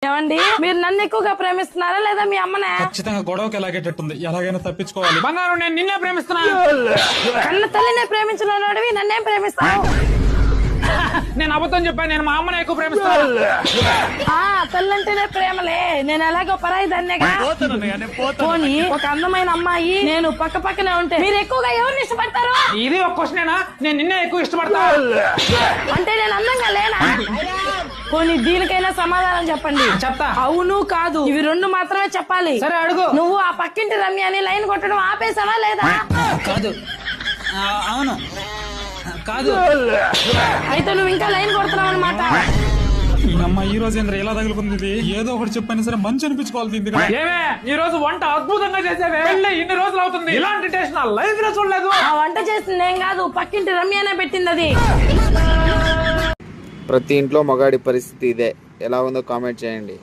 ఏమండి మీరు నన్ను ఎక్కువగా ప్రేమిస్తున్నారా లేదా మీ అమ్మనే? ఖచ్చితంగా గొడవకి ఎలాగేటట్టుంది, ఎలాగైనా తప్పించుకోవాలి. బంగారం నేను నిన్నే ప్రేమిస్తున్నా. కన్న తల్లినే ప్రేమించిన నన్నేం ప్రేమిస్తావు? నేను అబద్ధం చెప్పాను, నేను మా అమ్మనే ఎక్కువ ప్రేమిస్తాను. తల్లంటేనే ప్రేమలే, నేను ఎలాగో పరాయి దాన్నేగా. పోనీ ఒక అందమైన అమ్మాయి నేను పక్క పక్కనే ఉంటే మీరు ఎక్కువగా ఎవరిని ఇష్టపడతారు? ఇది ఒక క్వశ్చనేనా? నేను నిన్నే ఎక్కువ ఇష్టపడతా. అంటే నేను అందంగా లేనా? పోనీ దీనికైనా సమాధానం చెప్పండి. చెప్తా. అవును కాదు ఇవి రెండు మాత్రమే చెప్పాలి. సరే అడుగు. నువ్వు ఆ పక్కింటి రమ్య అని లైన్ కొట్టడం ఆపేసావా లేదా? కాదు. అవును కాదు. అయితే నువ్వు ఇంకా లైన్ కొడుతున్నావు అనమాట. ఈ అమ్మ ఈ రోజు ఏంద్ర ఇలా తగులుకుంది? ఏదో ఒకటి చెప్పైనా సరే మంచి అనిపించుకోవాలి. ఏమే ఈ రోజు వంట అద్భుతంగా చేసేవే. పెళ్ళి ఇన్ని రోజులు అవుతుంది, ఇలాంటి టేస్ట్ నా లైఫ్ లో చూడలేదు. ఆ వంట చేసింది ఏం కాదు, పక్కింటి రమ్యనే పెట్టింది అది. ప్రతి ఇంట్లో మగాడి పరిస్థితి ఇదే. ఎలా ఉందో కామెంట్ చేయండి.